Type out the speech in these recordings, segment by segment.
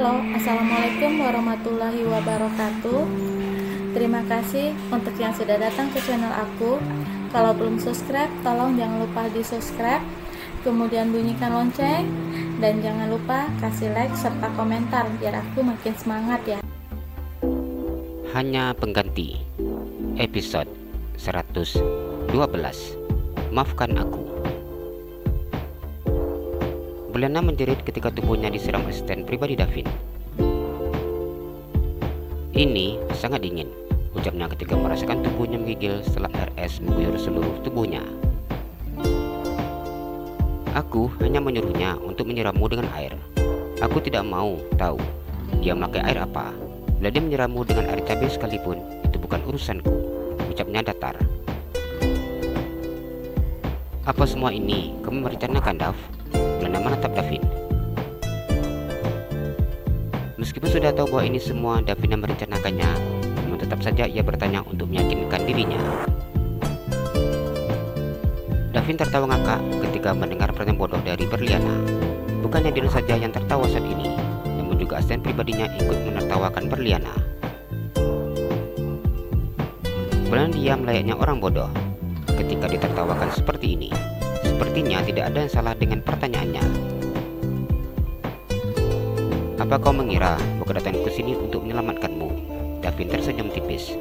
Halo, Assalamualaikum warahmatullahi wabarakatuh. Terima kasih untuk yang sudah datang ke channel aku. Kalau belum subscribe, tolong jangan lupa di subscribe, kemudian bunyikan lonceng, dan jangan lupa kasih like serta komentar biar aku makin semangat ya. Hanya pengganti episode 112. Maafkan aku. Belana menjerit ketika tubuhnya diserang asisten pribadi Davin. Ini sangat dingin, ucapnya ketika merasakan tubuhnya menggigil setelah RS mengguyur seluruh tubuhnya. Aku hanya menyuruhnya untuk menyirammu dengan air. Aku tidak mau tahu dia memakai air apa. Bila dia menyirammu dengan air cabai sekalipun, itu bukan urusanku, ucapnya datar. Apa semua ini kamu merencanakan, Dav? Belana menatap Davin. Meskipun sudah tahu bahwa ini semua Davin yang merencanakannya, namun tetap saja ia bertanya untuk meyakinkan dirinya. Davin tertawa ngakak ketika mendengar pertanyaan bodoh dari Berliana. Bukannya dia saja yang tertawa saat ini, namun juga asisten pribadinya ikut menertawakan Berliana. Belana diam layaknya orang bodoh ketika ditertawakan seperti ini. Sepertinya tidak ada yang salah dengan pertanyaannya. Apa kau mengira bahwa kedatangan ke sini untuk menyelamatkanmu? Davin tersenyum tipis.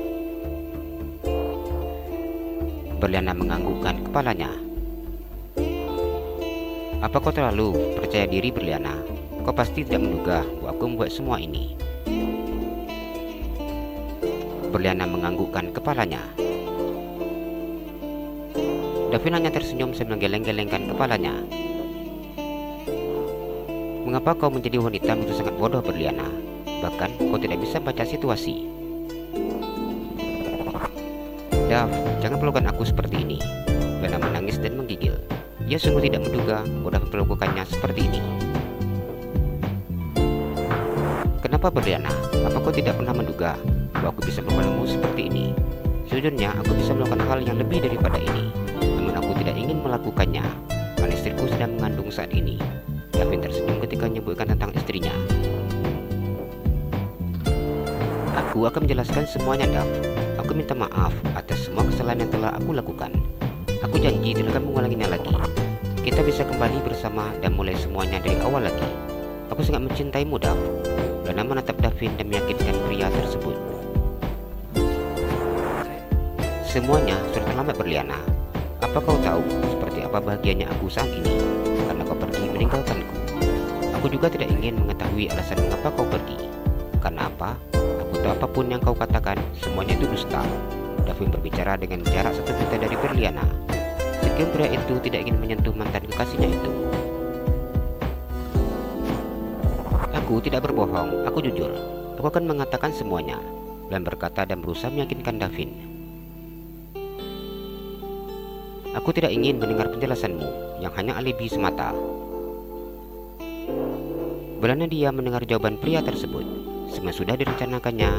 Berliana menganggukkan kepalanya. Apa kau terlalu percaya diri, Berliana? Kau pasti tidak menduga bahwa aku membuat semua ini. Berliana menganggukkan kepalanya. Davin hanya tersenyum sambil geleng-gelengkan kepalanya. Mengapa kau menjadi wanita begitu sangat bodoh, Berliana? Bahkan kau tidak bisa baca situasi. Dav, jangan pelukan aku seperti ini. Berliana menangis dan menggigil. Ia sungguh tidak menduga bahwa Davin melakukannya seperti ini. Kenapa, Berliana? Apa kau tidak pernah menduga bahwa aku bisa melakukanmu seperti ini? Sejujurnya aku bisa melakukan hal yang lebih daripada ini, namun aku tidak ingin melakukannya karena istriku sedang mengandung saat ini. Davin tersenyum ketika menyebutkan tentang istrinya. Aku akan menjelaskan semuanya, Dav. Aku minta maaf atas semua kesalahan yang telah aku lakukan. Aku janji tidak akan mengulanginya lagi. Kita bisa kembali bersama dan mulai semuanya dari awal lagi. Aku sangat mencintaimu, Dav. Belana menatap Davin dan meyakinkan pria tersebut. Semuanya sudah terlambat, Berliana. Apa kau tahu seperti apa bahagianya aku saat ini karena kau pergi meninggalkanku? Aku juga tidak ingin mengetahui alasan mengapa kau pergi. Karena apa? Aku tahu apapun yang kau katakan, semuanya itu dusta. Davin berbicara dengan jarak 1 meter dari Berliana. Sekian pria itu tidak ingin menyentuh mantan kekasihnya itu. Aku tidak berbohong, aku jujur. Aku akan mengatakan semuanya. Dan berkata dan berusaha meyakinkan Davin. Aku tidak ingin mendengar penjelasanmu yang hanya alibi semata. Belana dia mendengar jawaban pria tersebut. Semua sudah direncanakannya.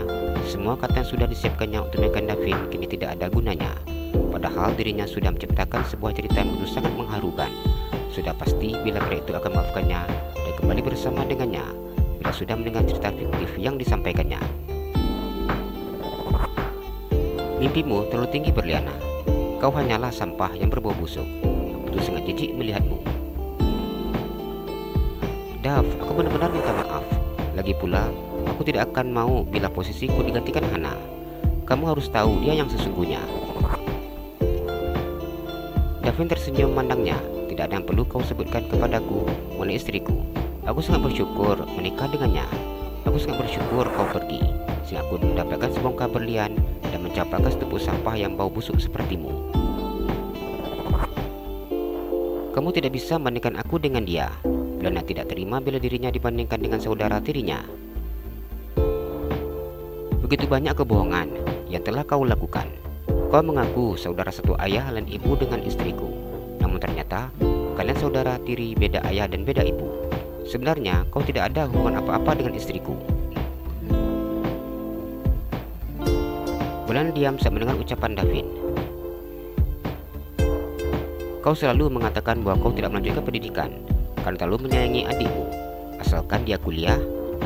Semua kata yang sudah disiapkannya untuk meyakinkan Davin kini tidak ada gunanya. Padahal dirinya sudah menciptakan sebuah cerita yang begitu sangat mengharukan. Sudah pasti bila pria itu akan memaafkannya dan kembali bersama dengannya bila sudah mendengar cerita fiktif yang disampaikannya. Mimpimu terlalu tinggi, Berliana. Kau hanyalah sampah yang berbau busuk. Aku tuh sangat jijik melihatmu. Dav, aku benar-benar minta maaf. Lagi pula, aku tidak akan mau bila posisiku digantikan Hana. Kamu harus tahu dia yang sesungguhnya. Davin tersenyum memandangnya. Tidak ada yang perlu kau sebutkan kepadaku mengenai istriku. Aku sangat bersyukur menikah dengannya. Aku sangat bersyukur kau pergi, sehingga aku mendapatkan sebongkah berlian dan mencapai setumpuk sampah yang bau busuk sepertimu. Kamu tidak bisa membandingkan aku dengan dia. Belana tidak terima bila dirinya dibandingkan dengan saudara tirinya. Begitu banyak kebohongan yang telah kau lakukan. Kau mengaku saudara satu ayah dan ibu dengan istriku, namun ternyata kalian saudara tiri, beda ayah dan beda ibu. Sebenarnya kau tidak ada hubungan apa-apa dengan istriku. Belana diam saat mendengar ucapan Davin. Kau selalu mengatakan bahwa kau tidak melanjutkan pendidikan karena terlalu menyayangi adikmu. Asalkan dia kuliah,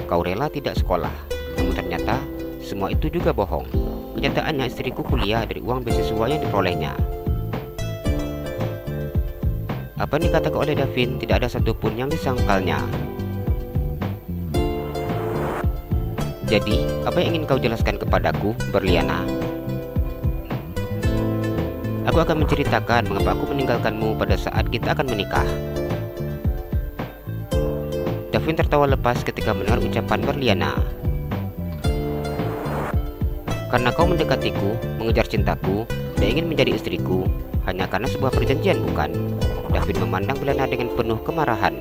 kau rela tidak sekolah. Namun ternyata semua itu juga bohong. Kenyataannya istriku kuliah dari uang beasiswa yang diperolehnya. Apa yang dikatakan oleh Davin tidak ada satupun yang disangkalnya. Jadi, apa yang ingin kau jelaskan kepadaku, Berliana? Aku akan menceritakan mengapa aku meninggalkanmu pada saat kita akan menikah. Davin tertawa lepas ketika mendengar ucapan Berliana. Karena kau mendekatiku, mengejar cintaku, dan ingin menjadi istriku, hanya karena sebuah perjanjian, bukan? Davin memandang Berliana dengan penuh kemarahan.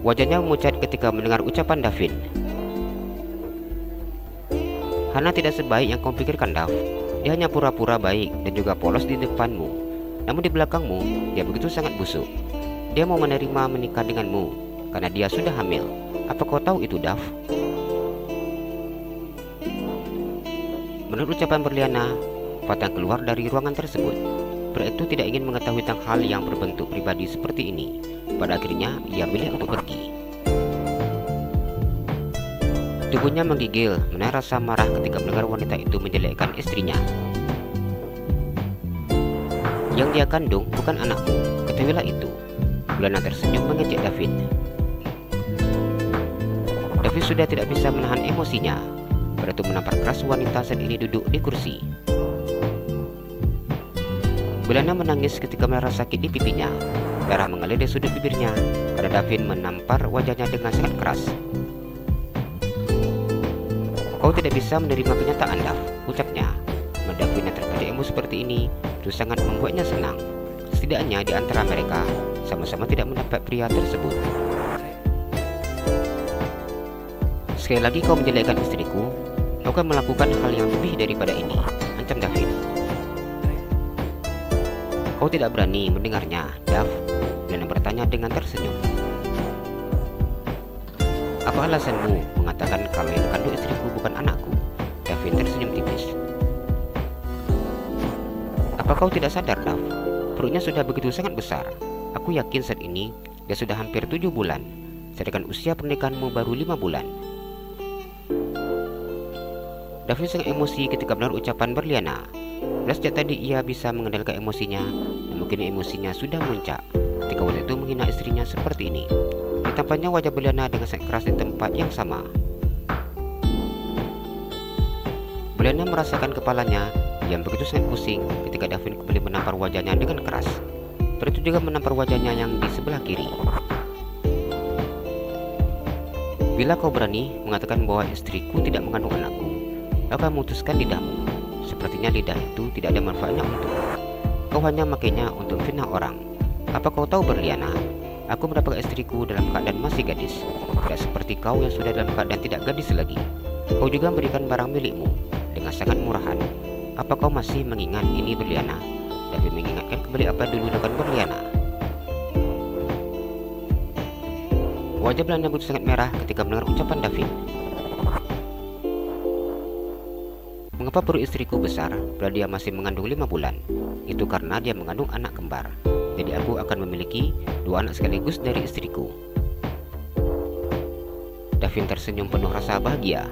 Wajahnya memucat ketika mendengar ucapan Davin. Hana tidak sebaik yang kau pikirkan, Dav. Dia hanya pura-pura baik dan juga polos di depanmu. Namun di belakangmu, dia begitu sangat busuk. Dia mau menerima menikah denganmu karena dia sudah hamil. Apa kau tahu itu, Dav? Menurut ucapan Berliana, Fatang keluar dari ruangan tersebut. Pria itu tidak ingin mengetahui tentang hal yang berbentuk pribadi seperti ini. Pada akhirnya, ia milih untuk pergi. Tubuhnya menggigil, menahan rasa marah ketika mendengar wanita itu menjelekkan istrinya. Yang dia kandung bukan anakmu, ketahuilah itu. Berliana tersenyum mengejek Davin. Davin sudah tidak bisa menahan emosinya. Pada itu menampar keras wanita saat ini duduk di kursi. Berliana menangis ketika merasa sakit di pipinya. Darah mengalir dari sudut bibirnya karena Davin menampar wajahnya dengan sangat keras. Kau tidak bisa menerima kenyataan, Dav, ucapnya. Davin yang terpecah emosi seperti ini itu sangat membuatnya senang. Setidaknya di antara mereka sama-sama tidak mendapat pria tersebut. Sekali lagi kau menjelekkan istriku, kau akan melakukan hal yang lebih daripada ini, ancam Davin. Kau tidak berani mendengarnya, Dav? Berliana bertanya dengan tersenyum. Apa alasanmu mengatakan kalau yang kandung istriku bukan anakku? Davin tersenyum tipis. Apa kau tidak sadar, Dav? Perutnya sudah begitu sangat besar. Aku yakin saat ini dia sudah hampir 7 bulan, sedangkan usia pernikahanmu baru 5 bulan. Davin sangat emosi ketika mendengar ucapan Berliana. Sejak tadi ia bisa mengendalikan emosinya, dan mungkin emosinya sudah memuncak ketika wanita itu menghina istrinya seperti ini. Ditampaknya wajah Berliana dengan sangat keras di tempat yang sama. Berliana merasakan kepalanya yang begitu sangat pusing ketika Davin kembali menampar wajahnya dengan keras. Pria itu juga menampar wajahnya yang di sebelah kiri. Bila kau berani mengatakan bahwa istriku tidak mengandung anakku, aku akan memutuskan lidahmu. Sepertinya lidah itu tidak ada manfaatnya untukmu. Kau hanya makainya untuk fitnah orang. Apa kau tahu, Berliana? Aku mendapatkan istriku dalam keadaan masih gadis. Tidak seperti kau yang sudah dalam keadaan tidak gadis lagi. Kau juga memberikan barang milikmu dengan sangat murahan. Apa kau masih mengingat ini, Berliana? Davin mengingatkan kembali apa dulu dilakukan Berliana. Wajah Berliana begitu sangat merah ketika mendengar ucapan Davin. Mengapa perut istriku besar bila dia masih mengandung 5 bulan? Itu karena dia mengandung anak kembar. Jadi aku akan memiliki 2 anak sekaligus dari istriku. Davin tersenyum penuh rasa bahagia.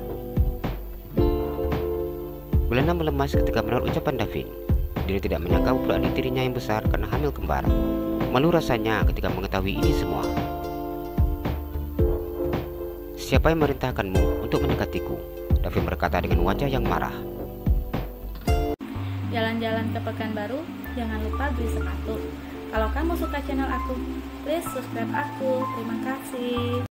Berliana melemas ketika mendengar ucapan Davin. Dia tidak menyangka pula adik tirinya yang besar karena hamil kembar. Malu rasanya ketika mengetahui ini semua. Siapa yang memerintahkanmu untuk mendekatiku? Davin berkata dengan wajah yang marah. Jalan-jalan ke Pekanbaru, jangan lupa beli sepatu. Kalau kamu suka channel aku, please subscribe aku. Terima kasih.